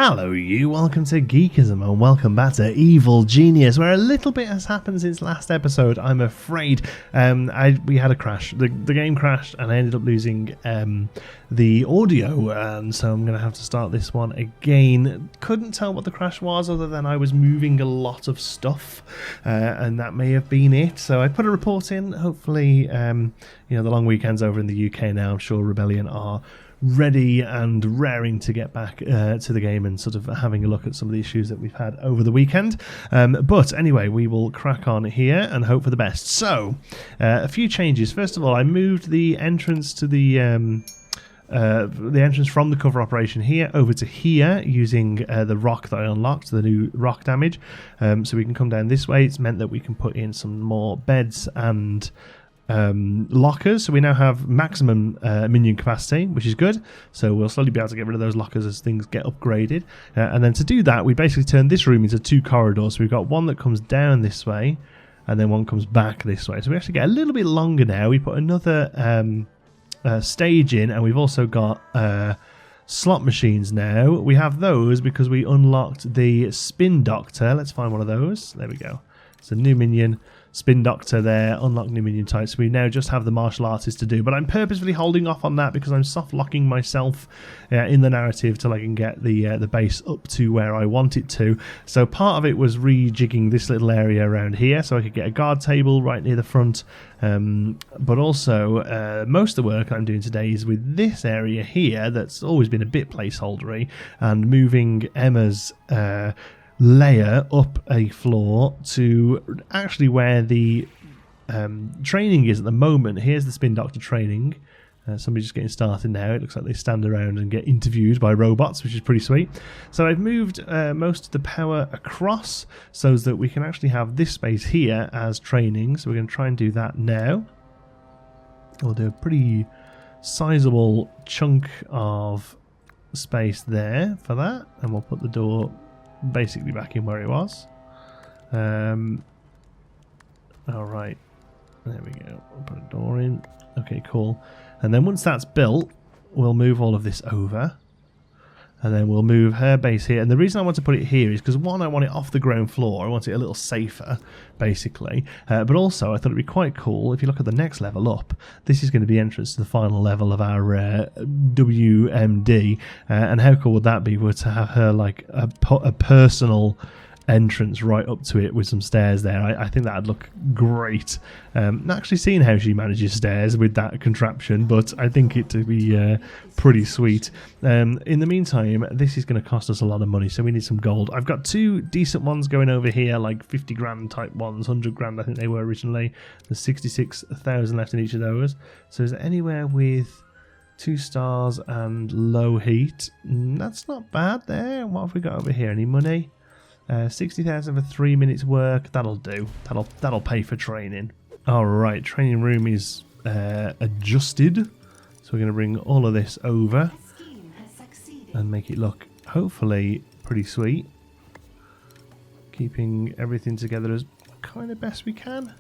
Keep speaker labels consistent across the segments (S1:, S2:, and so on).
S1: Hello you, welcome to Geekism and welcome back to Evil Genius, where a little bit has happened since last episode, I'm afraid. We had a crash. The game crashed and I ended up losing the audio, and so I'm going to have to start this one again. Couldn't tell what the crash was other than I was moving a lot of stuff, and that may have been it. So I put a report in. Hopefully, the long weekend's over in the UK now. I'm sure Rebellion are ready and raring to get back to the game and sort of having a look at some of the issues that we've had over the weekend. But anyway, we will crack on here and hope for the best. So, a few changes. First of all, I moved the entrance to the entrance from the cover operation here over to here using the rock that I unlocked, the new rock damage. So we can come down this way. It's meant that we can put in some more beds and lockers, so we now have maximum minion capacity, which is good. So we'll slowly be able to get rid of those lockers as things get upgraded, and then to do that we basically turn this room into two corridors. So we've got one that comes down this way and then one comes back this way, so we actually get a little bit longer now. We put another stage in, and we've also got slot machines now. We have those because we unlocked the spin doctor. Let's find one of those. There we go. It's a new minion. Spin Doctor there, unlock new minion types. We now just have the martial artist to do, but I'm purposefully holding off on that because I'm soft locking myself in the narrative till I can get the base up to where I want it to. So part of it was rejigging this little area around here so I could get a guard table right near the front, but also most of the work I'm doing today is with this area here that's always been a bit placeholdery, and moving Emma's Lair up a floor to actually where the training is at the moment. Here's the Spin Doctor training. Somebody's just getting started now. It looks like they stand around and get interviewed by robots, which is pretty sweet. So I've moved most of the power across so that we can actually have this space here as training. So we're going to try and do that now. We'll do a pretty sizable chunk of space there for that, and we'll put the door basically back in where it was. Alright, there we go. We'll put a door in. Okay, cool. And then once that's built, we'll move all of this over, and then we'll move her base here. And the reason I want to put it here is because, one, I want it off the ground floor. I want it a little safer, basically. But also, I thought it'd be quite cool if you look at the next level up. This is going to be entrance to the final level of our WMD. And how cool would that be? Were to have her like a personal entrance right up to it with some stairs there. I think that'd look great. Not actually seeing how she manages stairs with that contraption, but I think it to be pretty sweet. In the meantime, this is going to cost us a lot of money, so we need some gold. I've got two decent ones going over here, like 50 grand type ones, 100 grand I think they were originally. There's 66,000 left in each of those. So is there anywhere with 2 stars and low heat? That's not bad there. What have we got over here? Any money? 60,000 for 3 minutes work. That'll do. That'll pay for training. Alright, training room is adjusted. So we're going to bring all of this over and make it look hopefully pretty sweet. Keeping everything together as kind of best we can.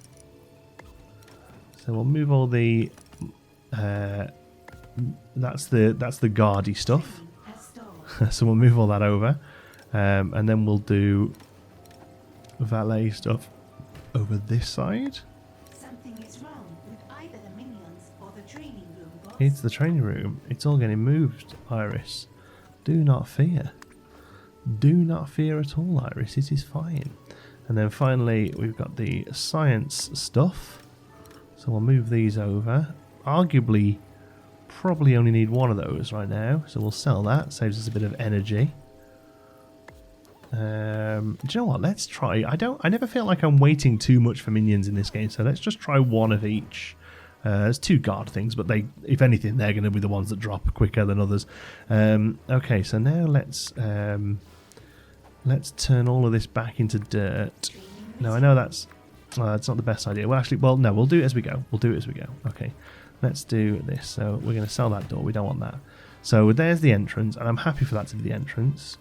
S1: So we'll move all the that's the guardy stuff. So we'll move all that over. And then we'll do valet stuff over this side.
S2: Something is wrong with either the minions or the training room, boss.
S1: It's the training room. It's all getting moved, Iris. Do not fear. Do not fear at all, Iris. It is fine. And then finally, we've got the science stuff. So we'll move these over. Arguably, probably only need one of those right now. So we'll sell that. Saves us a bit of energy. Do you know what? Let's try. I never feel like I'm waiting too much for minions in this game, so let's just try one of each. There's 2 guard things, but they, if anything, they're going to be the ones that drop quicker than others. Okay, so now let's turn all of this back into dirt. No, I know that's not the best idea. Well, actually, no, we'll do it as we go. Okay, let's do this. So we're going to sell that door. We don't want that. So there's the entrance, and I'm happy for that to be the entrance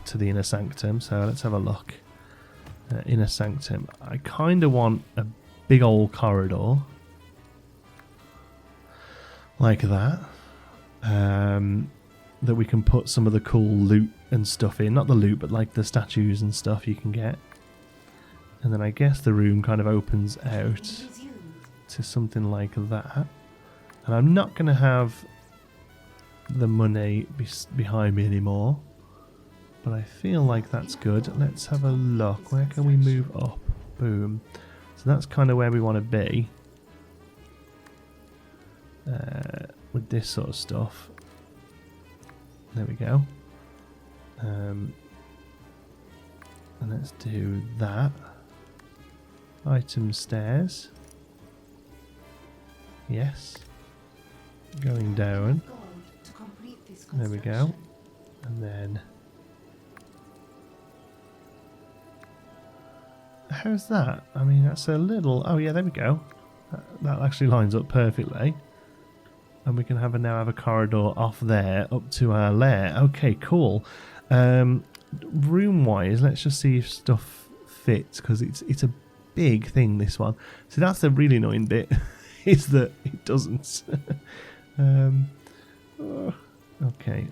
S1: to the inner sanctum. So let's have a look. Inner sanctum. I kind of want a big old corridor like that. that we can put some of the cool loot and stuff in. Not the loot, but like the statues and stuff you can get. And then I guess the room kind of opens out to something like that. And I'm not going to have the money behind me anymore. But I feel like that's good. Let's have a look. Where can we move up? Boom. So that's kind of where we want to be. With this sort of stuff. There we go. And let's do that. Item stairs. Yes. Going down. There we go. And then... how's that? I mean, that's a little... oh yeah, there we go. That actually lines up perfectly. And we can now have a corridor off there up to our lair. Okay, cool. Room-wise, let's just see if stuff fits, because it's a big thing, this one. So that's the really annoying bit, is that it doesn't. Okay,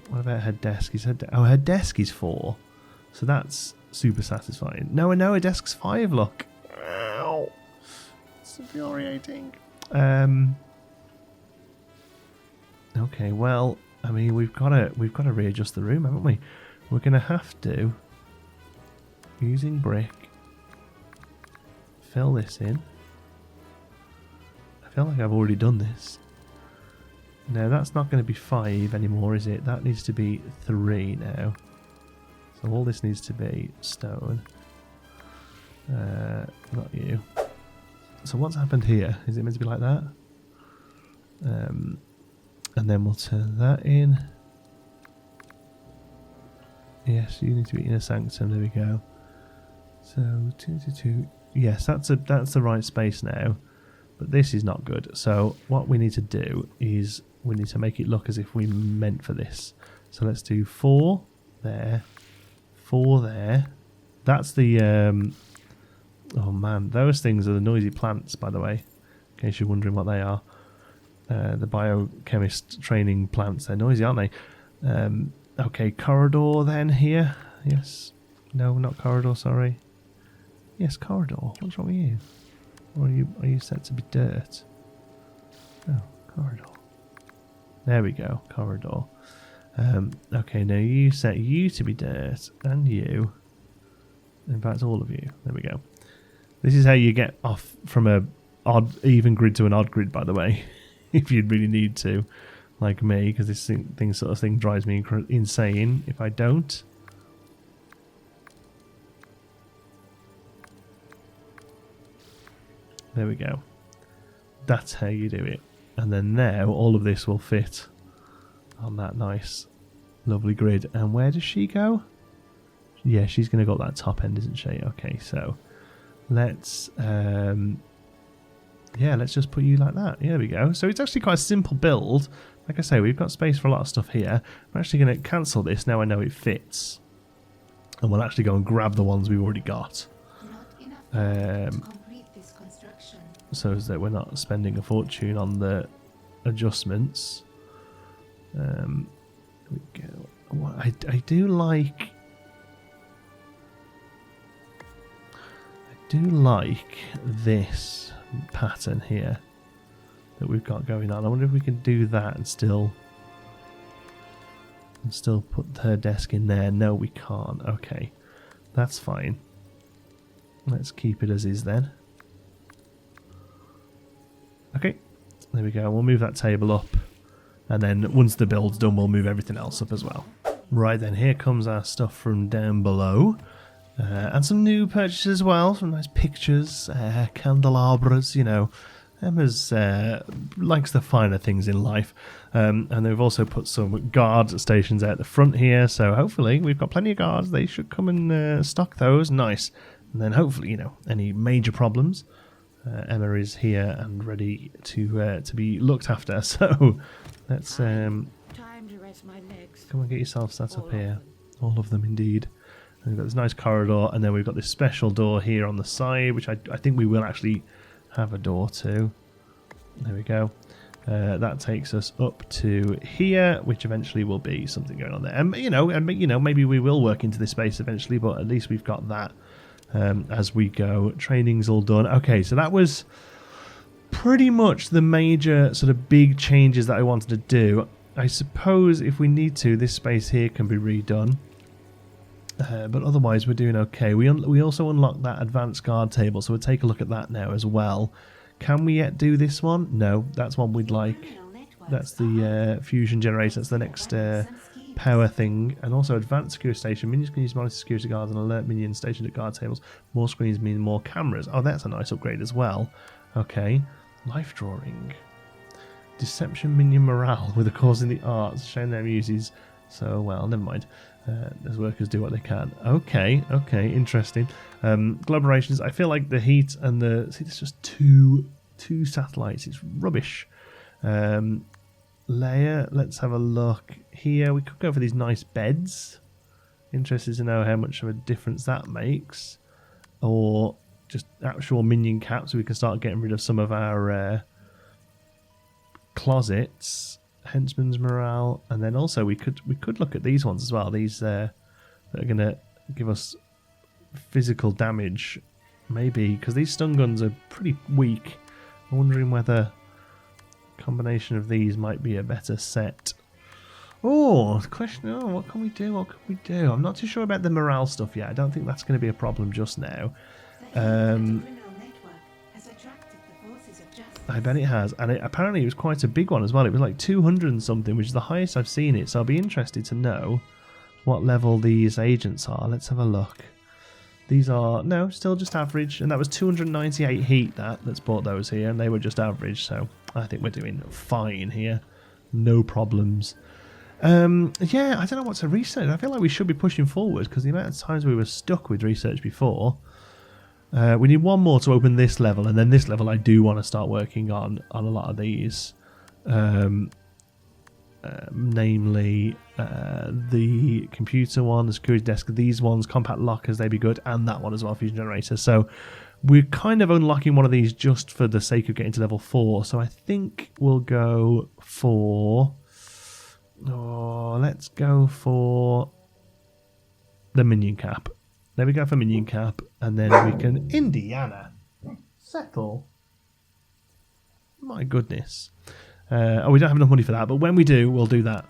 S1: what about her desk? Her desk is 4. So that's super satisfying. No, her desk's 5, look. Ow. It's infuriating. Okay, well, I mean, we've got to readjust the room, haven't we? We're going to have to, using brick, fill this in. I feel like I've already done this. No, that's not going to be 5 anymore, is it? That needs to be 3 now. So all this needs to be stone. Not you. So what's happened here? Is it meant to be like that? And then we'll turn that in. Yes, you need to be in a sanctum. There we go. So 2 to 2. Yes, that's the right space now. But this is not good. So what we need to do is we need to make it look as if we meant for this. So let's do 4 there, 4 there. That's the oh man, those things are the noisy plants, by the way, in case you're wondering what they are. The biochemist training plants. They're noisy, aren't they? Okay, corridor then here. Yes. No, not corridor, sorry. Yes, corridor. What's wrong with you? Or are you set to be dirt? Oh, corridor. There we go, corridor. Okay, now you set you to be dirt, and you. In fact, all of you. There we go. This is how you get off from a even grid to an odd grid, by the way. If you'd really need to, like me, because this sort of thing drives me insane if I don't. There we go. That's how you do it. And then now all of this will fit on that nice, lovely grid. And where does she go? Yeah, she's going to go up that top end, isn't she? Okay, so let's... yeah, let's just put you like that. Yeah, there we go. So it's actually quite a simple build. Like I say, we've got space for a lot of stuff here. I'm actually going to cancel this now I know it fits. And we'll actually go and grab the ones we've already got. So that we're not spending a fortune on the adjustments. There we go. What I do like this pattern here that we've got going on. I wonder if we can do that and still put her desk in there. No, we can't. Okay, that's fine. Let's keep it as is then. Okay, there we go. We'll move that table up, and then once the build's done, we'll move everything else up as well. Right then, here comes our stuff from down below. And some new purchases as well, some nice pictures, candelabras, you know. Emma's likes the finer things in life. And they've also put some guard stations out the front here, so hopefully we've got plenty of guards. They should come and stock those. Nice. And then hopefully, you know, any major problems, Emma is here and ready to be looked after. So let's
S3: time to rest my legs.
S1: Come and get yourself set up here. All of them indeed. And we've got this nice corridor, and then we've got this special door here on the side, which I think we will actually have a door to. There we go. That takes us up to here, which eventually will be something going on there. And maybe we will work into this space eventually, but at least we've got that as we go. Training's all done. Okay, so that was pretty much the major sort of big changes that I wanted to do. I suppose if we need to, this space here can be redone. But otherwise, we're doing okay. We also unlocked that advanced guard table, so we'll take a look at that now as well. Can we yet do this one? No, that's one we'd like. That's the fusion generator. That's the next power thing. And also advanced security station. Minions can use monitor security guards and alert minions stationed at guard tables. More screens mean more cameras. Oh, that's a nice upgrade as well. Okay. Life drawing. Deception minion morale with a cause in the arts. Showing their muses so well. Never mind. As workers do what they can. Okay, interesting. Collaborations. I feel like the heat and the... See, there's just two satellites. It's rubbish. Lair, let's have a look. Here, we could go for these nice beds. Interested to know how much of a difference that makes. Or just actual minion caps so we can start getting rid of some of our closets. Henchman's morale, and then also we could look at these ones as well. These that are going to give us physical damage, maybe, because these stun guns are pretty weak. I'm wondering whether a combination of these might be a better set. Oh, the question, what can we do? I'm not too sure about the morale stuff yet. I don't think that's going to be a problem just now. I bet it has, and apparently it was quite a big one as well. It was like 200 and something, which is the highest I've seen it, so I'll be interested to know what level these agents are. Let's have a look. These are, no, still just average, and that was 298 heat that's bought those here, and they were just average, so I think we're doing fine here. No problems. Yeah, I don't know what to research. I feel like we should be pushing forward, because the amount of times we were stuck with research before... we need one more to open this level, and then this level I do want to start working on a lot of these. Namely, the computer one, the security desk, these ones, compact lockers, they'd be good, and that one as well, fusion generator. So we're kind of unlocking one of these just for the sake of getting to level 4. So I think we'll go for... let's go for the minion cap. There we go for minion cap, and then we can... Indiana! Settle! My goodness. We don't have enough money for that, but when we do, we'll do that.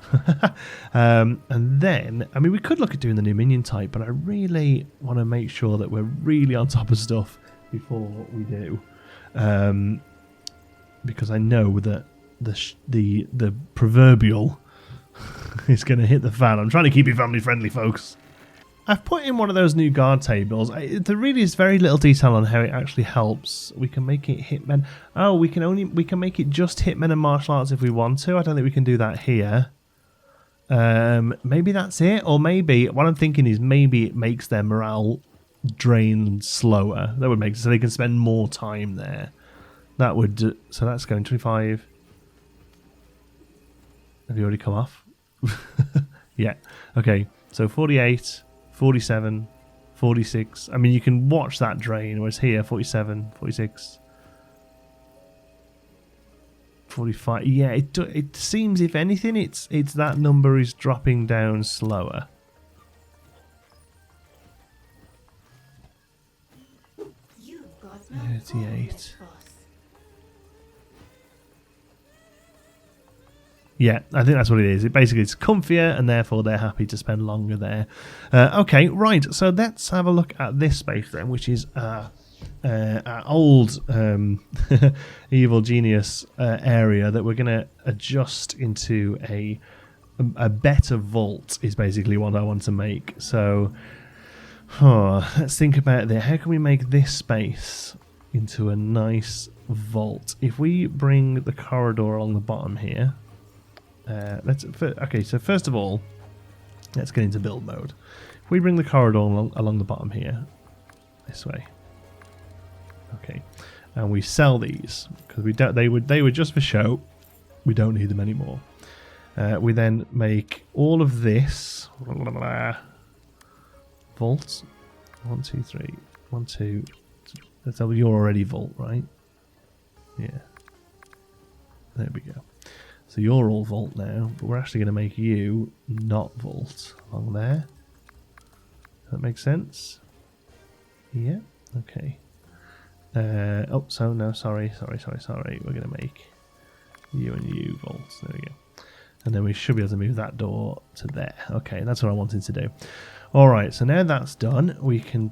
S1: And then, I mean, we could look at doing the new minion type, but I really want to make sure that we're really on top of stuff before we do. Because I know that the proverbial is going to hit the fan. I'm trying to keep it family friendly, folks. I've put in one of those new guard tables. There really is very little detail on how it actually helps. We can make it hitmen. Oh, we can make it just hitmen and martial arts if we want to. I don't think we can do that here. Maybe that's it, or maybe what I'm thinking is maybe it makes their morale drain slower. That would make so they can spend more time there. That would so that's going 25. Have you already come off? Yeah. Okay. So 48. 47, 46. I mean, you can watch that drain, whereas here, 47, 46, 45. Yeah, it seems, if anything, it's that number is dropping down slower.
S2: You've got
S1: 38. Yeah, I think that's what it is. It's comfier, and therefore they're happy to spend longer there. Okay, right. So let's have a look at this space then, which is our old evil genius area that we're going to adjust into a better vault. Is basically what I want to make. So let's think about it. How can we make this space into a nice vault? If we bring the corridor along the bottom here. Okay, so first of all, let's get into build mode. If we bring the corridor along the bottom here, this way, okay, and we sell these because we don't. They were just for show. We don't need them anymore. We then make all of this vault. 1, 2, 3. 1, 2. That's how you're already vault, right? Yeah. There we go. So you're all vault now, but we're actually going to make you not vault along there. Does that make sense? Yeah. Okay. Oh, so no, sorry. We're going to make you and you vaults. There we go. And then we should be able to move that door to there. Okay, that's what I wanted to do. All right, so now that's done, we can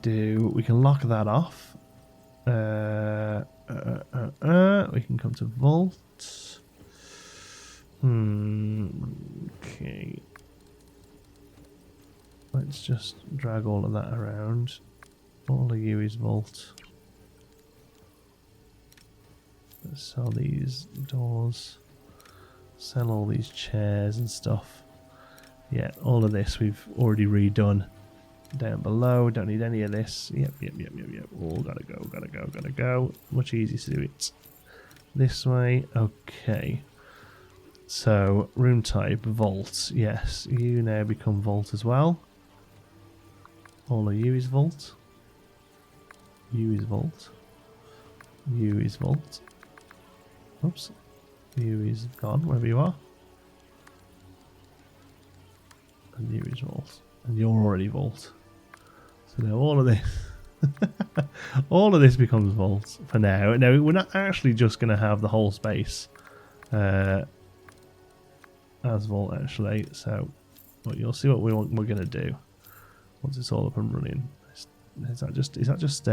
S1: lock that off. We can come to vault. Okay. Let's just drag all of that around. All of you is vault. Let's sell these doors. Sell all these chairs and stuff. Yeah, all of this we've already redone. Down below, don't need any of this. Yep. All gotta go. Much easier to do it this way. Okay. So, room type, vault. Yes, you now become vault as well. All of you is vault. You is vault. You is vault. Oops. You is gone, wherever you are. And you is vault. And you're already vault. So now all of this all of this becomes vault for now. Now we're not actually just gonna have the whole space as vault actually, so well, you'll see what we're gonna do once it's all up and running. Is that just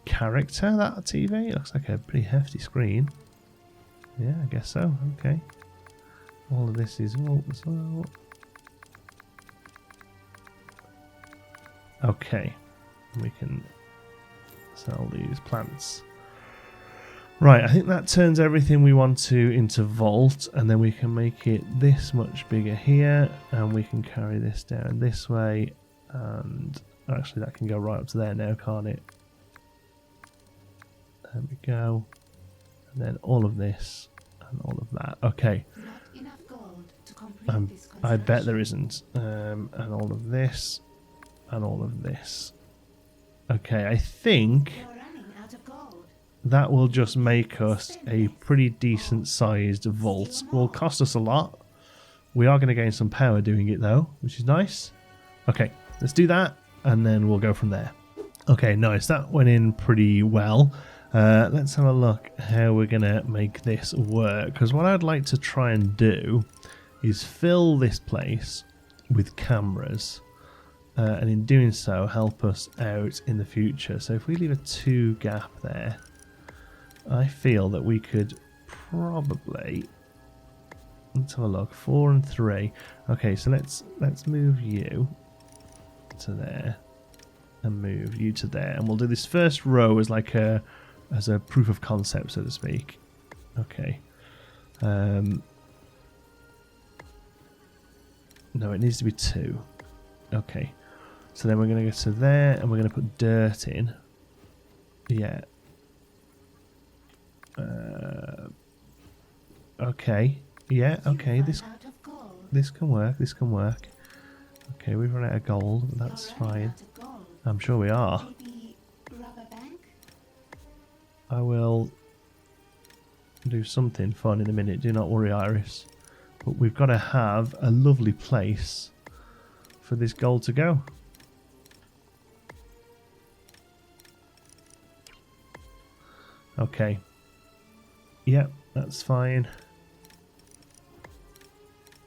S1: character, that TV? It looks like a pretty hefty screen. Yeah, I guess so. Okay. All of this is vault as well. Okay. We can sell these plants. Right, I think that turns everything we want to into vault, and then we can make it this much bigger here, and we can carry this down this way, and actually that can go right up to there now, can't it? There we go. And then all of this and all of that. Okay.
S2: Not enough gold to complete this
S1: I bet there
S2: construction.
S1: isn't. And all of this and all of this. Okay, I think
S2: You're running out of gold.
S1: that will just make us a pretty decent sized vault. Will cost us a lot. We are going to gain some power doing it though, which is nice. Okay, let's do that and then we'll go from there. Okay, nice. That went in pretty well. Let's have a look how we're going to make this work. Because what I'd like to try and do is fill this place with cameras. And in doing so, help us out in the future. So if we leave a 2 gap there, I feel that we could probably... Let's have a look. 4 and 3. Okay, so let's move you to there. And move you to there. And we'll do this first row as like a proof of concept, so to speak. Okay. No, it needs to be 2. Okay. So then we're going to go to there and we're going to put dirt in. Yeah. Okay. Yeah, okay. This can work. This can work. Okay, we've run out of gold, but that's fine. I'm sure we are.
S2: Maybe rubber bank?
S1: I will do something fun in a minute. Do not worry, Iris. But we've got to have a lovely place for this gold to go. Okay. Yep, that's fine.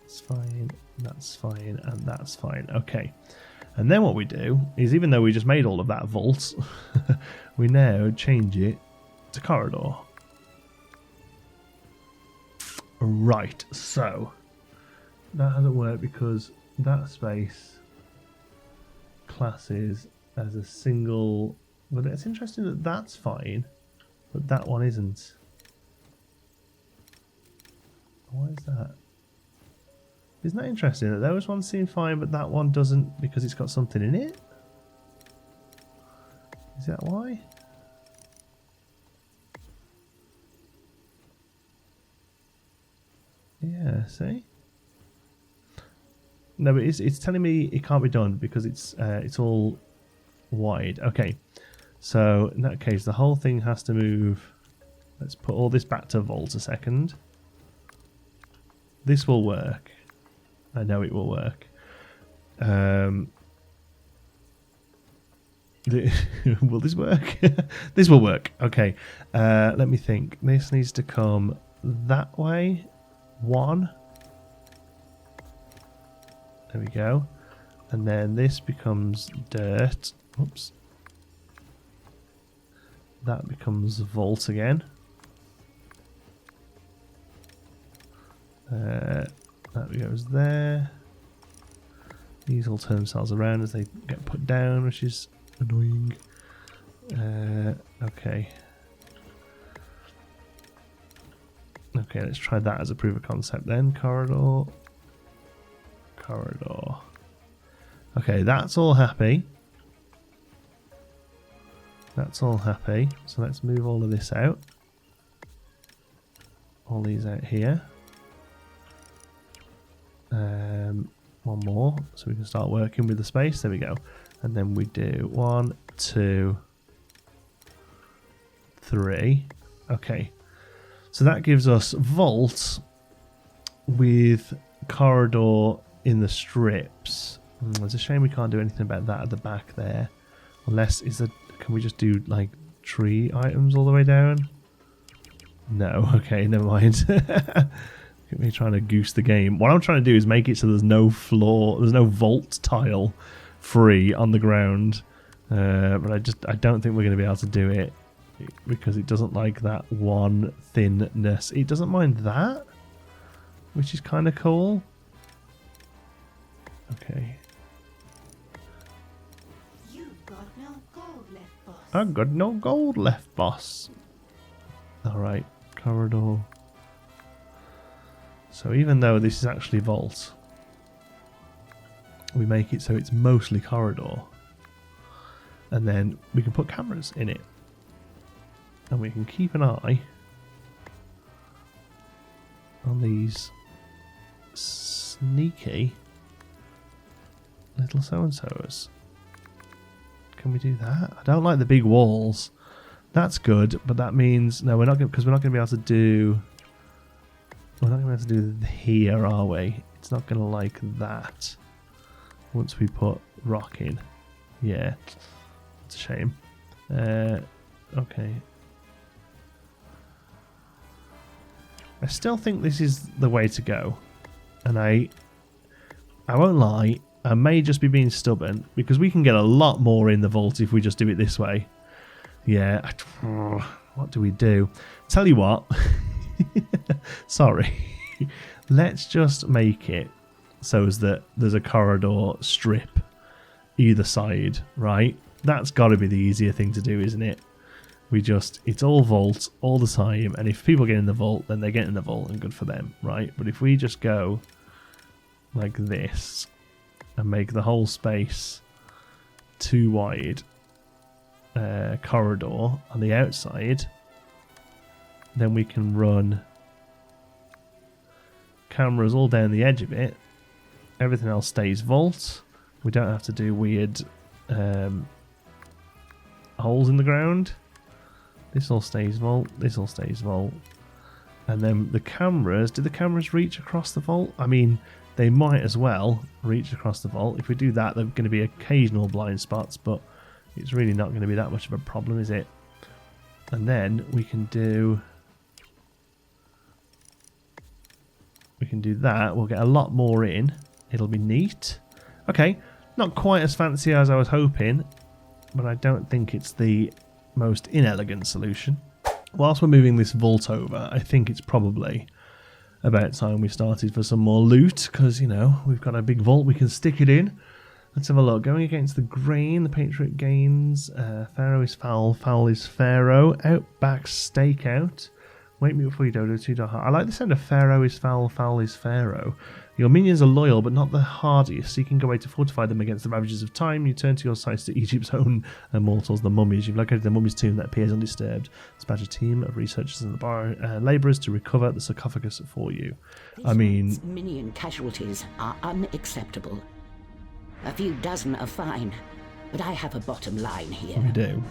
S1: That's fine. That's fine. And that's fine. Okay. And then what we do is, even though we just made all of that vault, we now change it to corridor. Right, so that hasn't worked because that space classes as a single, but it's interesting that that's fine, but that one isn't. Why is that? Isn't that interesting that those ones seem fine but that one doesn't because it's got something in it? Is that why? Yeah, see? No, but it's telling me it can't be done because it's all wide. Okay, so in that case the whole thing has to move. Let's put all this back to vault a second. This will work. I know it will work. Will this work? This will work. Okay. Let me think. This needs to come that way. 1. There we go. And then this becomes dirt. Oops. That becomes vault again. That goes there. These all turn themselves around as they get put down, which is annoying. Okay. Okay, let's try that as a proof of concept then. Corridor. Corridor. Okay, that's all happy. That's all happy. So let's move all of this out. All these out here. One more, so we can start working with the space. There we go. And then we do 1, 2, 3. Okay. So that gives us vault with corridor in the strips. It's a shame we can't do anything about that at the back there. Unless, can we just do like tree items all the way down? No, okay, never mind. Me trying to goose the game. What I'm trying to do is make it so there's no floor, there's no vault tile free on the ground. But I don't think we're going to be able to do it because it doesn't like that one thinness. It doesn't mind that, which is kind of cool. Okay.
S2: You've got no gold left, boss.
S1: I've got no gold left, boss. Alright, corridor. So even though this is actually vault, we make it so it's mostly corridor. And then we can put cameras in it. And we can keep an eye on these sneaky little so-and-sos. Can we do that? I don't like the big walls. That's good, but that means... No, we're not going, because we're not going to be able to do... We're not going to be able to do here, are we? It's not going to like that once we put rock in. Yeah, it's a shame. Okay. I still think this is the way to go. And I won't lie, I may just be being stubborn because we can get a lot more in the vault if we just do it this way. Yeah, what do we do? Tell you what... Sorry. Let's just make it so as that there's a corridor strip either side, right? That's got to be the easier thing to do, isn't it? It's all vault all the time, and if people get in the vault, then they get in the vault, and good for them, right? But if we just go like this and make the whole space too wide, corridor on the outside, then we can run cameras all down the edge of it. Everything else stays vault. We don't have to do weird holes in the ground. This all stays vault. This all stays vault. And then the cameras, do the cameras reach across the vault? I mean, they might as well reach across the vault. If we do that, there are going to be occasional blind spots, but it's really not going to be that much of a problem, is it? And then we can do that. We'll get a lot more in. It'll be neat. Okay, not quite as fancy as I was hoping, but I don't think it's the most inelegant solution. Whilst we're moving this vault over, I think it's probably about time we started for some more loot, because, you know, we've got a big vault we can stick it in. Let's have a look. Going against the grain, the Patriot gains. Pharaoh is foul, foul is Pharaoh. Outback stakeout. Wake me before you dodo, 2 dark heart. I like the sound of Pharaoh is foul, foul is Pharaoh. Your minions are loyal, but not the hardiest. Seeking a way to fortify them against the ravages of time, you turn to your sights to Egypt's own immortals, the mummies. You've located the mummy's tomb that appears undisturbed. Dispatch a team of researchers and the labourers to recover the sarcophagus for you. I mean...
S3: Minion casualties are unacceptable. A few dozen are fine, but I have a bottom line here.
S1: We do.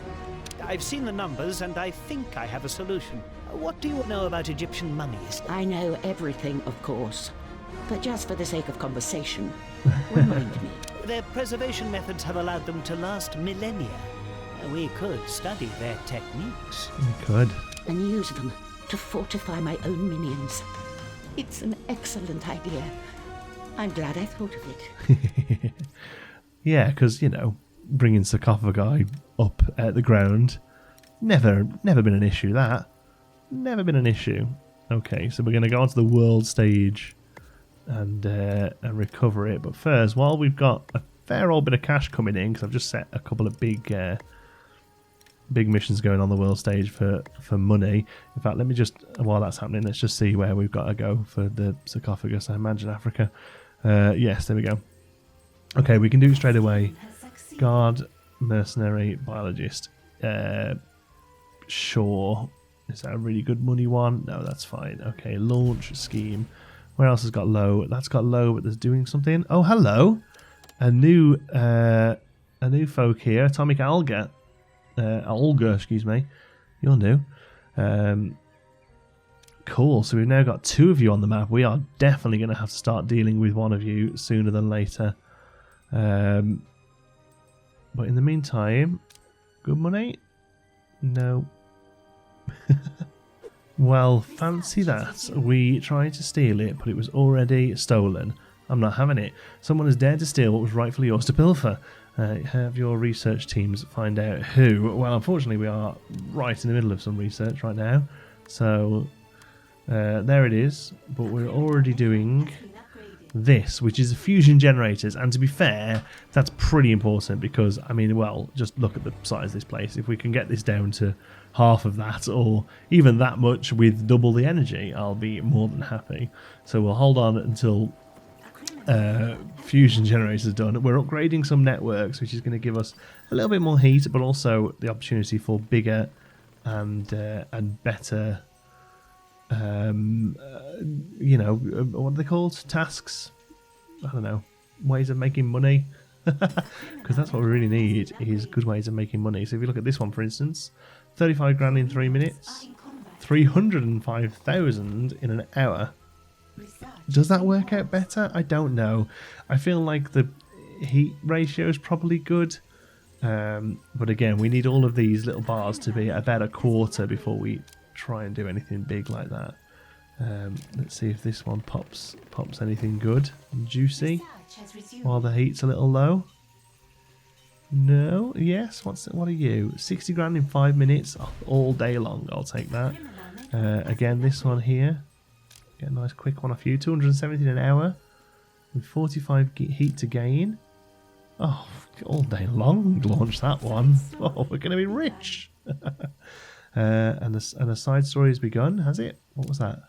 S4: I've seen the numbers and I think I have a solution. What do you know about Egyptian mummies?
S3: I know everything, of course. But just for the sake of conversation, remind me.
S4: Their preservation methods have allowed them to last millennia. We could study their techniques.
S1: We could.
S3: And use them to fortify my own minions. It's an excellent idea. I'm glad I thought of it.
S1: Yeah, because, you know, bringing sarcophagi up at the ground, never been an issue, that. Never been an issue. Okay, so we're going to go onto the world stage and recover it. But first, while we've got a fair old bit of cash coming in, because I've just set a couple of big missions going on the world stage for money. In fact, let me just, while that's happening, let's just see where we've got to go for the sarcophagus. I imagine Africa. Yes, there we go. Okay, we can do it straight away. Guard, mercenary, biologist. Sure. Is that a really good money one? No, that's fine. Okay, launch scheme. Where else has got low? That's got low, but there's doing something. Oh, hello. A new folk here. Atomic Alga. Olga, excuse me. You're new. Cool. So we've now got 2 of you on the map. We are definitely going to have to start dealing with one of you sooner than later. But in the meantime, good money? No. Well, fancy that. We tried to steal it, but it was already stolen. I'm not having it. Someone has dared to steal what was rightfully yours to pilfer. Have your research teams find out who. Well, unfortunately, we are right in the middle of some research right now. So, there it is. But we're already doing this, which is fusion generators. And to be fair, that's pretty important because, I mean, well, just look at the size of this place. If we can get this down to half of that or even that much with double the energy, I'll be more than happy. So we'll hold on until fusion generators done. We're upgrading some networks, which is going to give us a little bit more heat, but also the opportunity for bigger and better, you know, what are they called? Tasks? I don't know. Ways of making money. Because that's what we really need, is good ways of making money. So if you look at this one, for instance, 35 grand in 3 minutes, 305,000 in an hour. Does that work out better? I don't know. I feel like the heat ratio is probably good. But again, we need all of these little bars to be about a quarter before we try and do anything big like that. Let's see if this one pops anything good and juicy while the heat's a little low. No? Yes? What are you? 60 grand in 5 minutes? Oh, all day long. I'll take that. Again, this one here. Get a nice quick one off you. 217 an hour with 45 heat to gain. Oh, all day long. Launch that one. Oh, we're going to be rich. And the side story has begun, has it? What was that?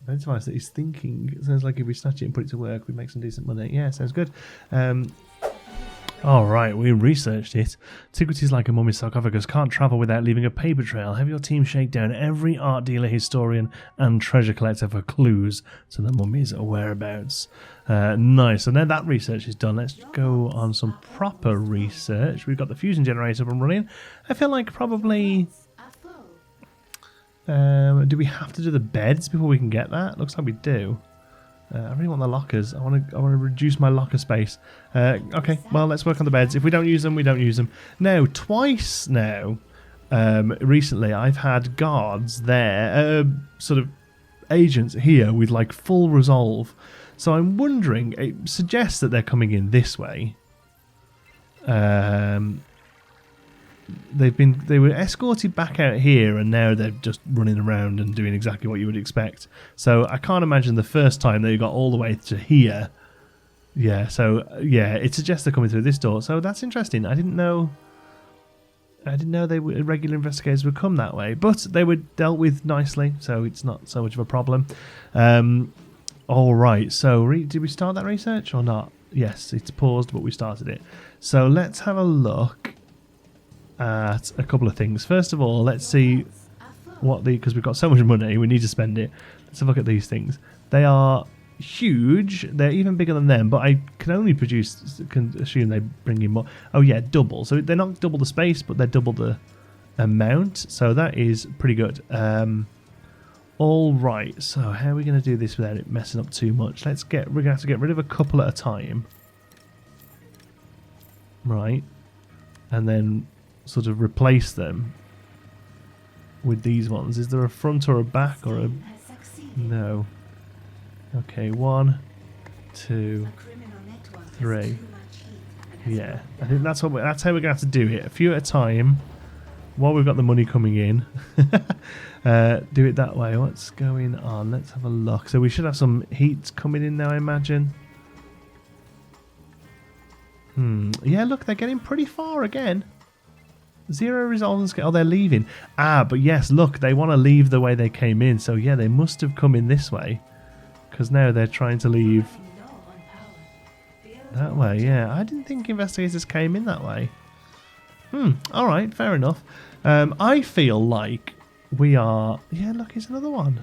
S1: Device that he's thinking. It sounds like if we snatch it and put it to work, we make some decent money. Yeah, sounds good. Alright, we researched it. Antiquities like a mummy's sarcophagus can't travel without leaving a paper trail. Have your team shake down every art dealer, historian, and treasure collector for clues to the mummy's whereabouts. Nice. So now that research is done, let's go on some proper research. We've got the fusion generator up and running. I feel like probably... do we have to do the beds before we can get that? Looks like we do. I really want the lockers. I want to reduce my locker space. Okay, well, let's work on the beds. If we don't use them, we don't use them. Now, twice now, recently, I've had guards there, sort of agents here with like full resolve. So I'm wondering, it suggests that they're coming in this way. They were escorted back out here, and now they're just running around and doing exactly what you would expect. So I can't imagine the first time they got all the way to here. Yeah, so yeah, it suggests they're coming through this door. So that's interesting. I didn't know regular investigators would come that way, but they were dealt with nicely, so it's not so much of a problem. All right, so did we start that research or not? Yes, it's paused, but we started it. So let's have a look at a couple of things. First of all, let's see because we've got so much money, we need to spend it. Let's have a look at these things. They are huge. They're even bigger than them, but I can assume they bring in more. Oh yeah, double. So they're not double the space, but they're double the amount. So that is pretty good. All right, so how are we going to do this without it messing up too much? We're going to have to get rid of a couple at a time. Right. And then sort of replace them with these ones. Is there a front or a back or a... No. Okay, 1, 2, 3. Yeah, I think that's how we're going to have to do it. A few at a time while we've got the money coming in. Do it that way. What's going on? Let's have a look. So we should have some heat coming in now, I imagine. Yeah, look, they're getting pretty far again. 0 resolve and scale. Oh, they're leaving. Ah, but yes, look, they want to leave the way they came in. So yeah, they must have come in this way. Because now they're trying to leave that way. Yeah, I didn't think investigators came in that way. Alright, fair enough. I feel like we are... Yeah, look, here's another one.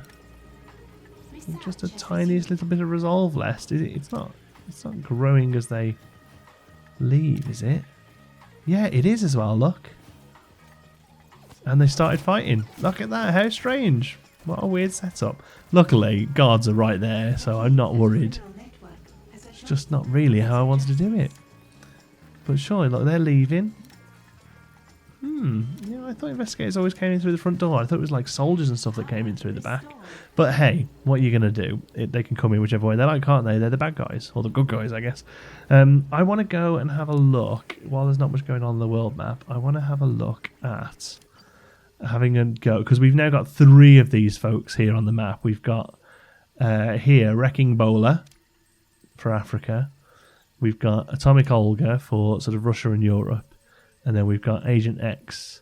S1: Just a tiniest little bit of resolve left. It's not growing as they leave, is it? Yeah, it is as well, look. And they started fighting. Look at that, how strange. What a weird setup. Luckily, guards are right there, so I'm not worried. It's just not really how I wanted to do it. But surely, look, they're leaving. Yeah, I thought investigators always came in through the front door. I thought it was like soldiers and stuff that came in through the back. But hey, what are you going to do? They can come in whichever way they like, can't they? They're the bad guys, or the good guys, I guess. I want to go and have a look, while there's not much going on the world map, I want to have a look at having a go, because we've now got 3 of these folks here on the map. We've got here, Wrecking Bowler for Africa. We've got Atomic Olga for sort of Russia and Europe. And then we've got Agent X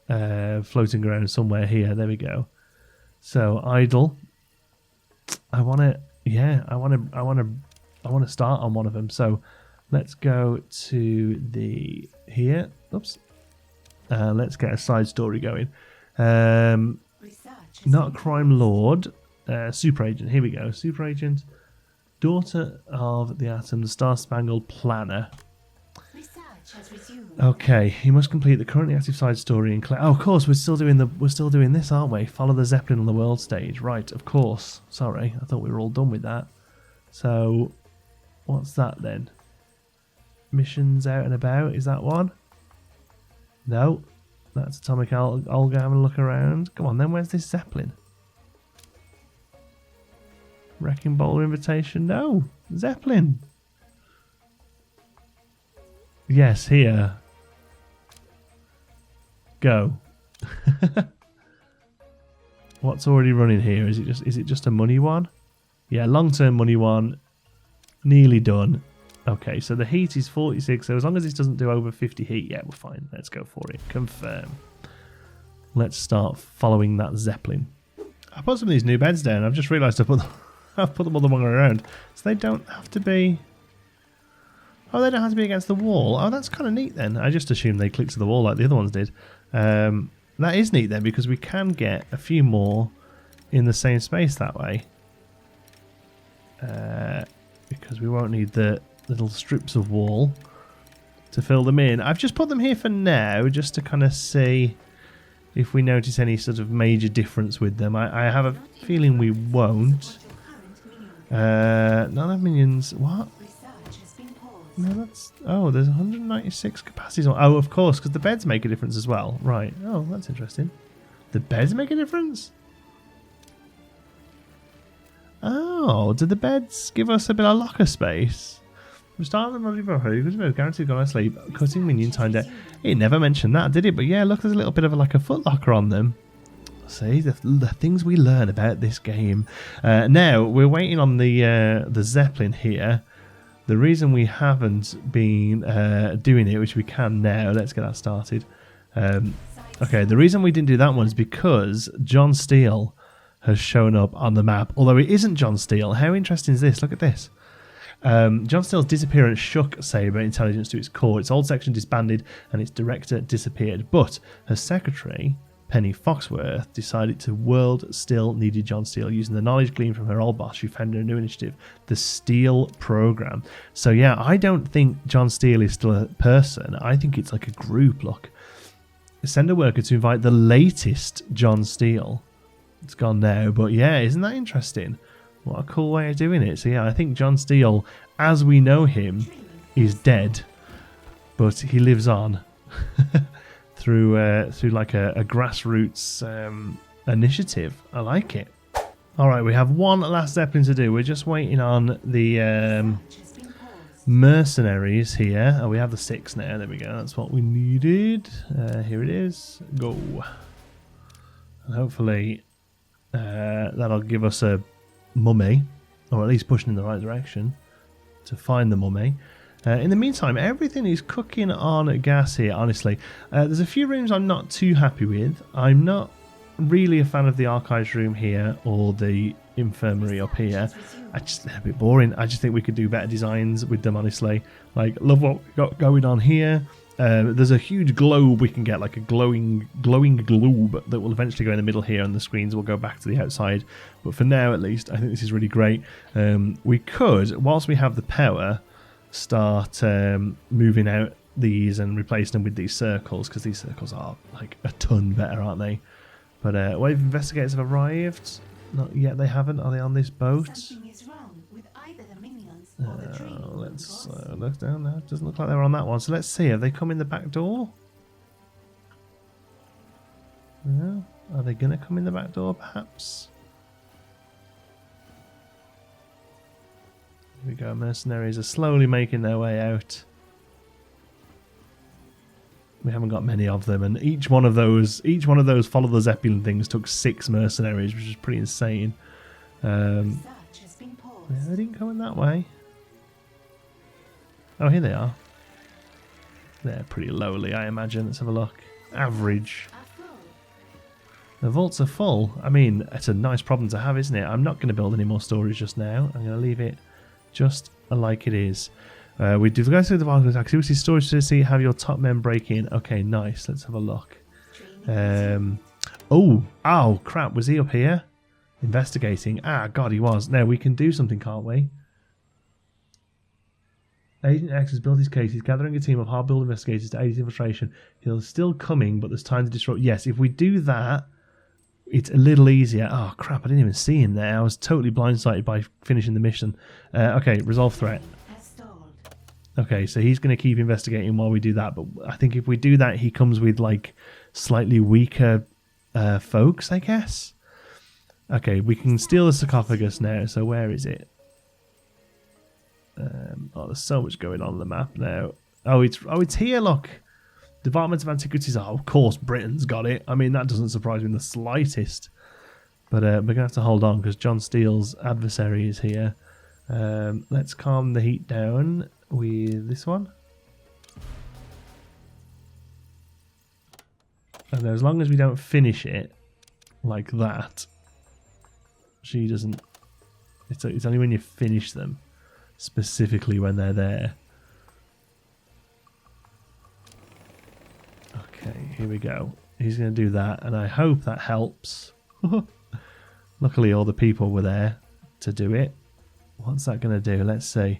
S1: floating around somewhere here. There we go. So Idle. I want to start on one of them. So let's go to the here. Oops. Let's get a side story going. Not Crime Lord. Super Agent. Here we go. Super Agent. Daughter of the Atom, the Star Spangled Planner. Okay, you must complete the currently active side story and oh, of course, we're still doing this, aren't we? Follow the Zeppelin on the world stage, right? Of course. Sorry, I thought we were all done with that. So, what's that then? Missions out and about. Is that one? No, that's Atomic Olga having a look around. Come on, then where's this Zeppelin? Wrecking Bowler invitation? No, Zeppelin. Yes, here. Go. What's already running here? Is it just a money one? Yeah, long-term money one. Nearly done. Okay, so the heat is 46. So as long as this doesn't do over 50 heat, yeah, we're fine. Let's go for it. Confirm. Let's start following that Zeppelin. I put some of these new beds down. I've just realised I've put them all the wrong way around. So they don't have to be... Oh, they don't have to be against the wall. Oh, that's kind of neat then. I just assumed they clicked to the wall like the other ones did. That is neat then, because we can get a few more in the same space that way. Because we won't need the little strips of wall to fill them in. I've just put them here for now, just to kind of see if we notice any sort of major difference with them. I have a feeling we won't. None of minions... What? No, that's... Oh, there's 196 capacities on... Oh, of course, because the beds make a difference as well. Right. Oh, that's interesting. The beds make a difference? Oh, did the beds give us a bit of locker space? We started the money for who? Because guaranteed gone to sleep. Cutting minion time down. It never mentioned that, did it? But yeah, look, there's a little bit of like a foot locker on them. See, the things we learn about this game. Now, we're waiting on the Zeppelin here. The reason we haven't been doing it, which we can now, let's get that started. Okay, the reason we didn't do that one is because John Steele has shown up on the map. Although it isn't John Steele. How interesting is this? Look at this. John Steele's disappearance shook Sabre intelligence to its core. Its old section disbanded and its director disappeared. But her secretary... Penny Foxworth decided to world still needed John Steele. Using the knowledge gleaned from her old boss, she founded a new initiative, the Steele Program. So yeah, I don't think John Steele is still a person. I think it's like a group. Look, send a worker to invite the latest John Steele It's gone now, but yeah, isn't that interesting? What a cool way of doing it. So yeah, I think John Steele, as we know him, is dead, but he lives on through like a grassroots initiative. I like it. All right, we have one last Zeppelin to do. We're just waiting on the mercenaries here. Oh, we have the 6 now. There we go. That's what we needed. Here it is. Go. And hopefully that'll give us a mummy, or at least pushing in the right direction to find the mummy. In the meantime, everything is cooking on gas here, honestly. There's a few rooms I'm not too happy with. I'm not really a fan of the archives room here or the infirmary up here. They're a bit boring. I just think we could do better designs with them, honestly. Like, love what we got going on here. There's a huge globe we can get, like a glowing globe that will eventually go in the middle here, and the screens will go back to the outside. But for now, at least, I think this is really great. We could, whilst we have the power, start moving out these and replacing them with these circles, because these circles are like a ton better, aren't they? But wave investigators have arrived. Not yet, they haven't. Are they on this boat?
S2: Something is wrong with either the minions or the training room,
S1: Let's
S2: boss.
S1: look down now. It doesn't look like they were on that one. So let's see. Have they come in the back door? No. Are they going to come in the back door, perhaps? Here we go. Mercenaries are slowly making their way out. We haven't got many of them, and each one of those follow the Zeppelin things took 6 mercenaries, which is pretty insane.
S2: Search has been paused.
S1: Yeah, they didn't go in that way. Oh, here they are. They're pretty lowly, I imagine. Let's have a look. Average.
S2: Are full.
S1: The vaults are full. I mean, it's a nice problem to have, isn't it? I'm not going to build any more storage just now. I'm going to leave it just like it is. We do go through the biochemist activity storage to see have your top men break in. Okay, nice. Let's have a look. Oh, crap. Was he up here? Investigating. Ah, God, he was. Now, we can do something, can't we? Agent X has built his case. He's gathering a team of hard-built investigators to aid his infiltration. He's still coming, but there's time to disrupt. Yes, if we do that, it's a little easier. Oh, crap. I didn't even see him there. I was totally blindsided by finishing the mission. Okay, resolve threat. Okay, so he's going to keep investigating while we do that, but I think if we do that, he comes with, like, slightly weaker folks, I guess. Okay, we can steal the sarcophagus now, so where is it? There's so much going on the map now. Oh, it's here, look! Department of Antiquities. Oh, of course, Britain's got it. I mean, that doesn't surprise me in the slightest. But we're going to have to hold on, because John Steele's adversary is here. Let's calm the heat down with this one. And as long as we don't finish it like that, she doesn't. It's only when you finish them, specifically when they're there. Okay, here we go. He's going to do that, and I hope that helps. Luckily, all the people were there to do it. What's that going to do? Let's see.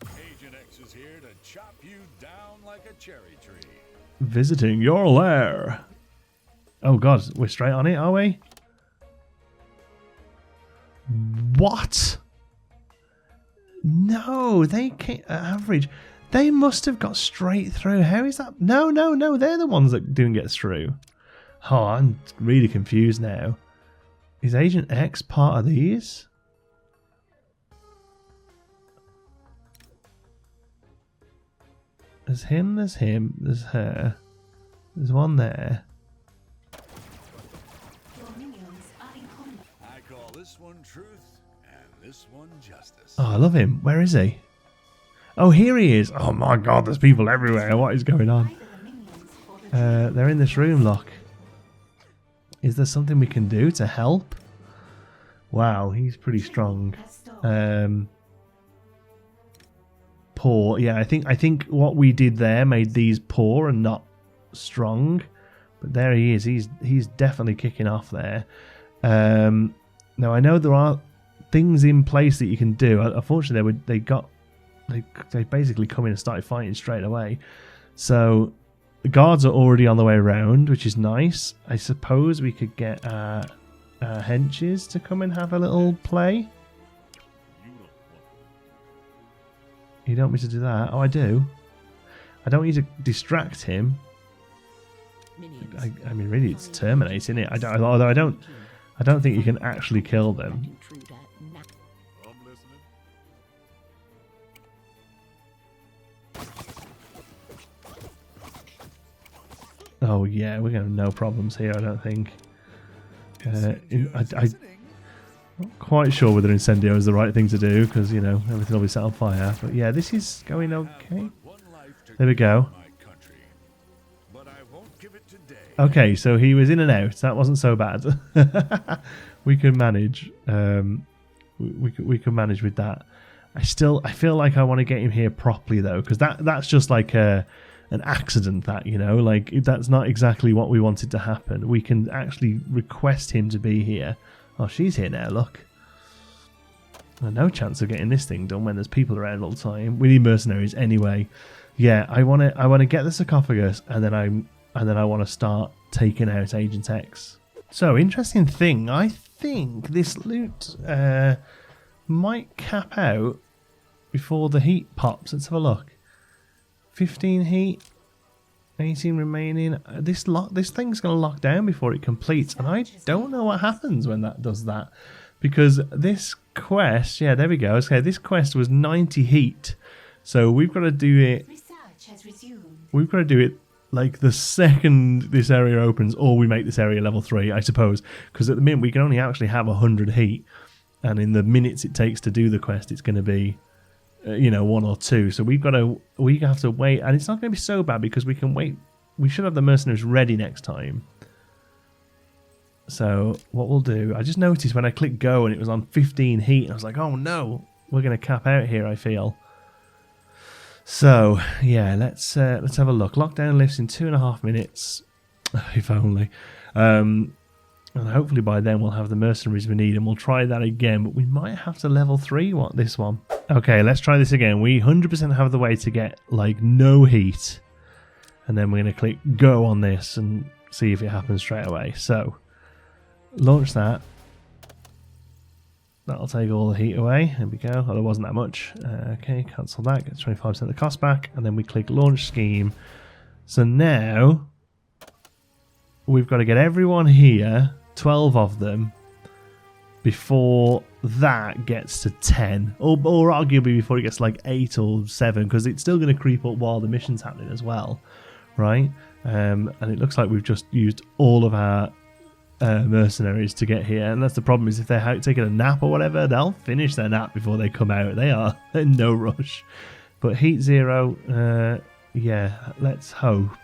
S5: Agent X is here to chop you down like a cherry tree.
S1: Visiting your lair. Oh God, we're straight on it, are we? What? No, they can't. Average. They must have got straight through. How is that? No. They're the ones that didn't get through. Oh, I'm really confused now. Is Agent X part of these? There's him, there's her. There's one there.
S2: Your minions are in combat.
S5: I call this one truth and this one justice.
S1: Oh, I love him. Where is he? Oh, here he is. Oh my God, there's people everywhere. What is going on?
S2: Either the minions or the training
S1: They're in this room, look. Is there something we can do to help? Wow, he's pretty strong.
S2: has stalled.
S1: Poor. Yeah, I think what we did there made these poor and not strong. But there he is. He's definitely kicking off there. Now I know there are things in place that you can do. Unfortunately, they basically come in and started fighting straight away. So the guards are already on the way around, which is nice. I suppose we could get henches to come and have a little play. You don't want me to do that? Oh, I do. I don't need to distract him. I mean, really, it's terminate, isn't it? Although I don't think you can actually kill them. Oh yeah, we're gonna have no problems here. I don't think. I'm not quite sure whether incendio is the right thing to do because you know everything will be set on fire. But yeah, this is going okay. There we go. Okay, so he was in and out. That wasn't so bad. We can manage. We can manage with that. I feel like I want to get him here properly though, because that's just like an accident. That you know, like that's not exactly what we wanted to happen. We can actually request him to be here. Oh, she's here now. Look. No chance of getting this thing done when there's people around all the time. We need mercenaries anyway. Yeah, I want to get the sarcophagus, and then I want to start taking out Agent X. So, interesting thing. I think this loot might cap out before the heat pops. Let's have a look. 15 heat, 18 remaining. This thing's going to lock down before it completes, and I don't know what happens when that does that, because this quest, yeah, there we go. Okay, this quest was 90 heat, so we've got to do it. We've got to do it like the second this area opens, or we make this area level 3, I suppose, because at the minute we can only actually have 100 heat, and in the minutes it takes to do the quest, it's going to be, you know, 1 or 2. So we have to wait, and it's not going to be so bad because we can wait. We should have the mercenaries ready next time. So what we'll do, I just noticed when I clicked go and it was on 15 heat, and I was like, oh no, we're going to cap out here, I feel. So yeah, let's have a look. Lockdown lifts in 2.5 minutes, if only. And hopefully by then we'll have the mercenaries we need, and we'll try that again. But we might have to level 3 this one. Okay, let's try this again. We 100% have the way to get like no heat, and then we're going to click go on this and see if it happens straight away. So launch that. That'll take all the heat away. There we go. Oh, there wasn't that much. Okay, cancel that. Get 25% of the cost back. And then we click launch scheme. So now we've got to get everyone here, 12 of them, before that gets to 10. Or arguably before it gets like 8 or 7, because it's still going to creep up while the mission's happening as well. Right? And it looks like we've just used all of our mercenaries to get here, and that's the problem, is if they're taking a nap or whatever, they'll finish their nap before they come out. They are in no rush. But heat 0, yeah, let's hope.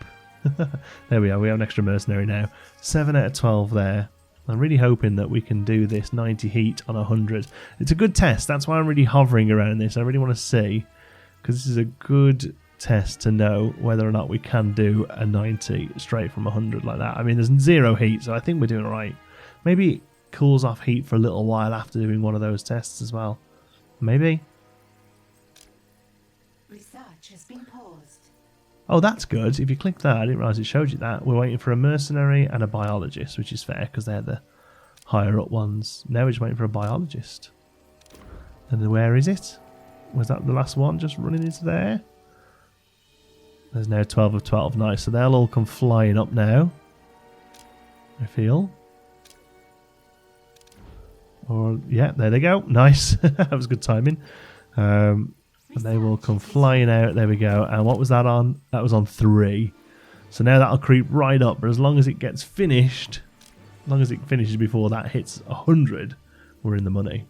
S1: There we are, we have an extra mercenary now. 7 out of 12 there. I'm really hoping that we can do this 90 heat on 100. It's a good test, that's why I'm really hovering around this. I really want to see, because this is a good test to know whether or not we can do a 90 straight from 100 like that. I mean, there's 0 heat, so I think we're doing alright. Maybe it cools off heat for a little while after doing one of those tests as well. Maybe.
S2: Research has been paused.
S1: Oh, that's good. If you click that, I didn't realise it showed you that. We're waiting for a mercenary and a biologist, which is fair because they're the higher up ones. Now we're just waiting for a biologist. And then where is it? Was that the last one just running into there? There's now 12 of 12. Nice. So they'll all come flying up now, I feel. Or, yeah, there they go. Nice. That was good timing. And they will come flying out. There we go. And what was that on? That was on 3. So now that'll creep right up. But as long as it gets finished, as long as it finishes before that hits 100, we're in the money.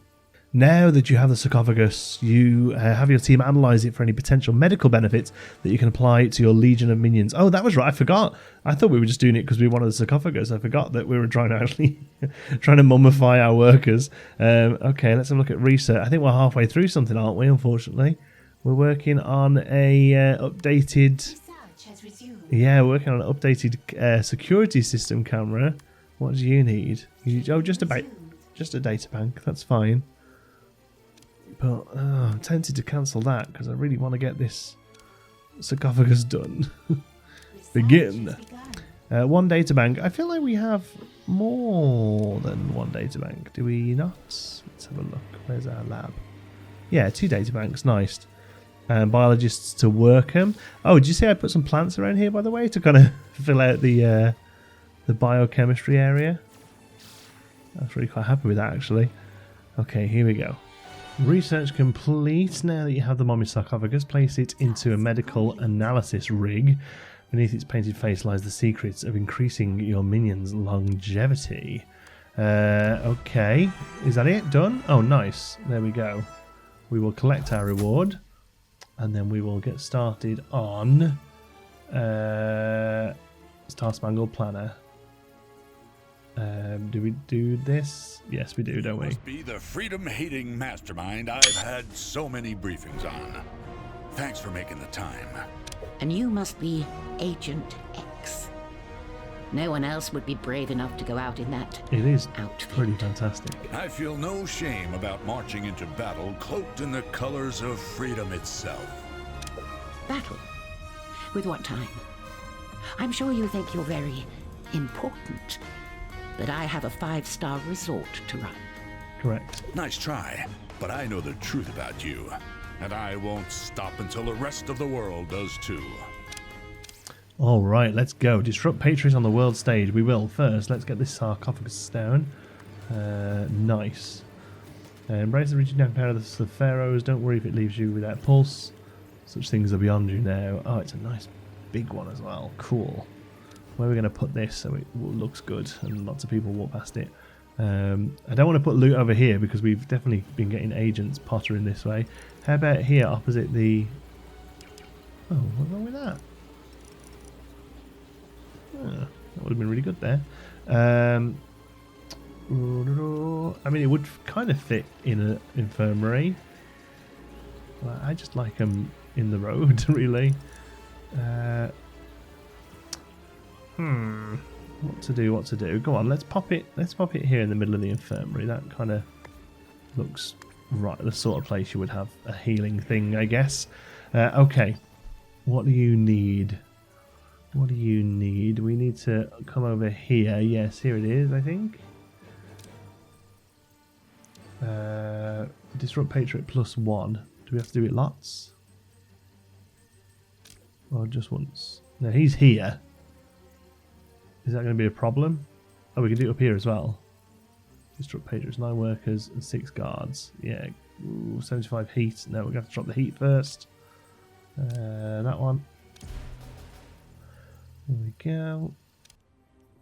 S1: Now that you have the sarcophagus, you have your team analyse it for any potential medical benefits that you can apply to your legion of minions. Oh, that was right. I forgot. I thought we were just doing it because we wanted the sarcophagus. I forgot that we were trying to actually trying to mummify our workers. Okay, let's have a look at research. I think we're halfway through something, aren't we? Unfortunately, we're working on a updated.
S2: Research has resumed.
S1: Yeah, we're working on an updated security system camera. What do you need? Just a data bank. That's fine. But I'm tempted to cancel that because I really want to get this sarcophagus done. Begin. One databank. I feel like we have more than one databank. Do we not? Let's have a look. Where's our lab? Yeah, 2 databanks. Nice. And biologists to work them. Oh, did you see I put some plants around here, by the way, to kind of fill out the biochemistry area? I was really quite happy with that, actually. Okay, here we go. Research complete. Now that you have the mummy sarcophagus, place it into a medical analysis rig. Beneath its painted face lies the secrets of increasing your minion's longevity. Okay, is that it? Done? Oh, nice. There we go. We will collect our reward, and then we will get started on Star Spangled Planner. Do we do this? Yes, we do, don't we?
S5: Must be the freedom-hating mastermind I've had so many briefings on. Thanks for making the time.
S3: And you must be Agent X. No one else would be brave enough to go out in that
S1: It is
S3: outfit.
S1: pretty fantastic.
S5: I feel no shame about marching into battle cloaked in the colors of freedom itself.
S3: Battle? With what time? I'm sure you think you're very important, but I have a 5-star resort to run.
S1: Correct.
S5: Nice try, but I know the truth about you. And I won't stop until the rest of the world does too.
S1: All right, let's go. Disrupt Patriots on the world stage. We will. First, let's get this sarcophagus down. Nice. Embrace the reaching down power of the pharaohs. Don't worry if it leaves you without pulse. Such things are beyond you now. Oh, it's a nice big one as well. Cool. Where are we going to put this so it looks good and lots of people walk past it? I don't want to put loot over here because we've definitely been getting agents pottering this way. How about here opposite the... Oh, what's wrong with that? That would have been really good there. I mean, it would kind of fit in an infirmary. Well, I just like them in the road, really. What to do? Go on, let's pop it here in the middle of the infirmary. That kind of looks right, the sort of place you would have a healing thing, I guess. Okay, what do you need? We need to come over here. Yes, here it is, I think. Disrupt Patriot +1. Do we have to do it lots? Or just once? No, he's here. Is that going to be a problem? Oh, we can do it up here as well. Disrupt Patriots, 9 workers and 6 guards. Yeah, ooh, 75 heat. No, we're going to have to drop the heat first. That one. There we go.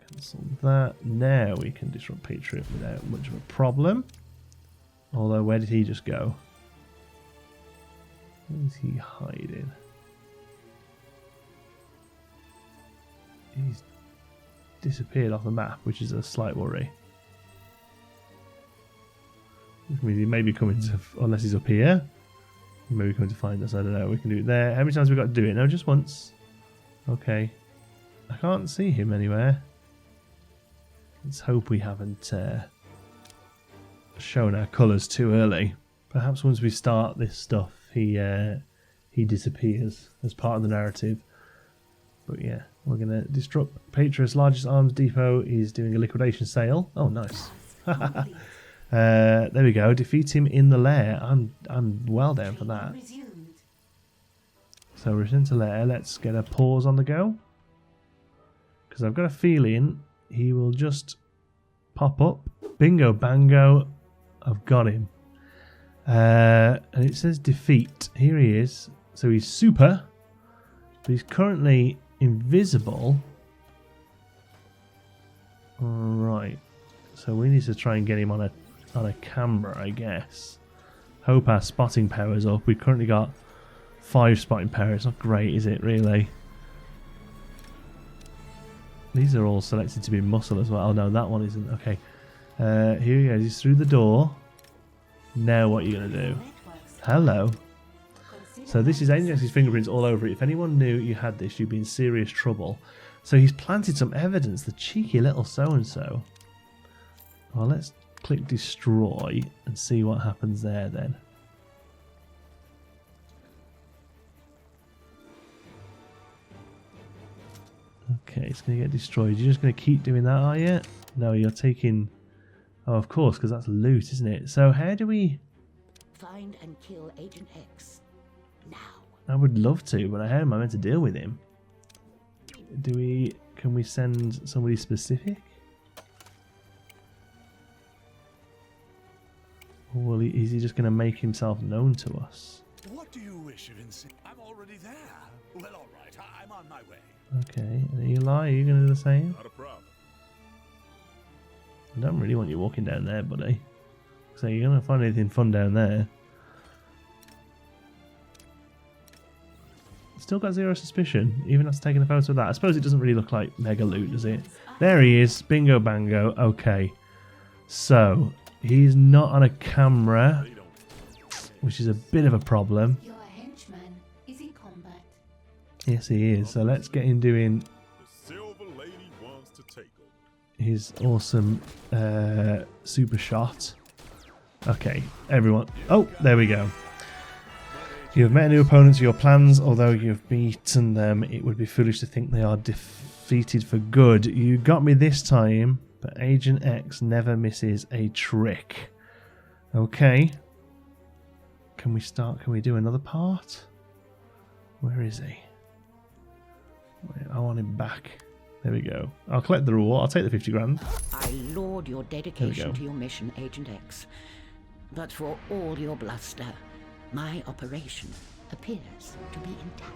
S1: Cancel that. Now we can disrupt Patriot without much of a problem. Although, where did he just go? Where is he hiding? He's disappeared off the map, which is a slight worry. Which means he may be coming to, unless he's up here, he may be coming to find us. I don't know. We can do it there. How many times have we got to do it? No, just once. Okay. I can't see him anywhere. Let's hope we haven't shown our colours too early. Perhaps once we start this stuff, he disappears as part of the narrative. But yeah, we're going to disrupt Patriot's largest arms depot. Is doing a liquidation sale. Oh, nice. There we go. Defeat him in the Lair. I'm well down for that. So return to Lair. Let's get a pause on the go. Because I've got a feeling he will just pop up. Bingo bango. I've got him. And it says defeat. Here he is. So he's super. But he's currently invisible. Alright. So we need to try and get him on a camera, I guess. Hope our spotting power's up. We've currently got 5 spotting power. It's not great, is it, really? These are all selected to be muscle as well. Oh no, that one isn't. Okay. Here he goes. He's through the door. Now what are you going to do? Hello. So this is Agent X's fingerprints all over it. If anyone knew you had this, you'd be in serious trouble. So he's planted some evidence. The cheeky little so-and-so. Well, let's click destroy and see what happens there then. Okay, it's going to get destroyed. You're just going to keep doing that, are you? No, you're taking... Oh, of course, because that's loot, isn't it? So how do we...
S3: Find and kill Agent X. Now.
S1: I would love to, but how am I meant to deal with him? Can we send somebody specific? Or is he just going to make himself known to us?
S5: What do you wish of I'm already there. Well, all right. I'm on my way.
S1: Okay, and Eli, are you going to do the same?
S5: Not a problem.
S1: I don't really want you walking down there, buddy. So you're going to find anything fun down there. Still got zero suspicion, even after taking a photo of that. I suppose it doesn't really look like mega loot, does it? There he is. Bingo bango. Okay. So, he's not on a camera, which is a bit of a problem.
S2: Your henchman is in combat.
S1: Yes, he is. So let's get him doing
S5: The Silver Lady wants to take him.
S1: his awesome super shot. Okay, everyone. Oh, there we go. You have met new opponents to your plans. Although you have beaten them, it would be foolish to think they are defeated for good. You got me this time, but Agent X never misses a trick. Okay. Can we start? Can we do another part? Where is he? Wait, I want him back. There we go. I'll collect the reward. I'll take the 50 grand.
S3: I laud your
S1: go.
S3: dedication to your mission, Agent X. But for all your bluster, my operation appears to be intact.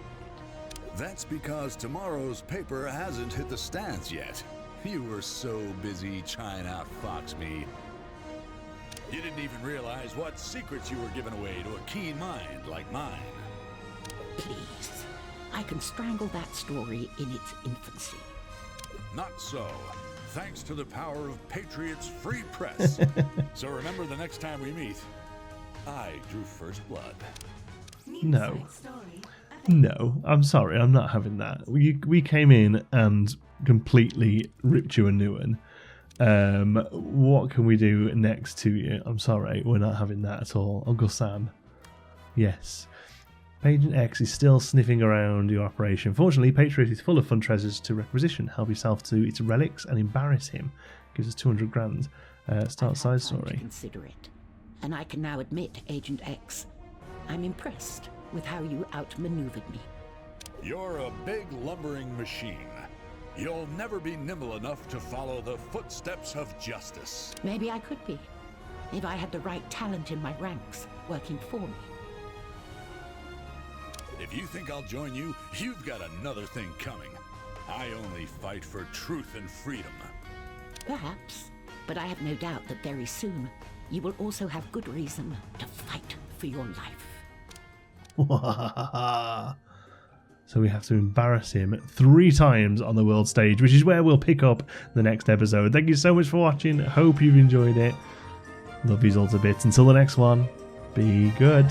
S5: That's because tomorrow's paper hasn't hit the stands yet. You were so busy trying to outfox me. You didn't even realize what secrets you were giving away to a keen mind like mine.
S3: Please, I can strangle that story in its infancy.
S5: Not so. Thanks to the power of Patriot's free press. So remember the next time we meet, I drew first blood.
S1: No.
S2: Side story available.
S1: No, I'm sorry, I'm not having that. We came in and completely ripped you a new one. What can we do next to you? I'm sorry, we're not having that at all. Uncle Sam. Yes. Agent X is still sniffing around your operation. Fortunately, Patriot is full of fun treasures to requisition. Help yourself to its relics and embarrass him. Gives us 200 grand. Start
S3: I've
S1: side
S3: had time to
S1: story.
S3: consider it, and I can now admit, Agent X, I'm impressed with how you outmaneuvered me.
S5: You're a big lumbering machine. You'll never be nimble enough to follow the footsteps of justice.
S3: Maybe I could be, if I had the right talent in my ranks working for me.
S5: If you think I'll join you, you've got another thing coming. I only fight for truth and freedom.
S3: Perhaps, but I have no doubt that very soon you will also have good reason to fight for your life.
S1: So we have to embarrass him 3 times on the world stage, which is where we'll pick up the next episode. Thank you so much for watching. Hope you've enjoyed it. Love yous all to bits. Until the next one, be good.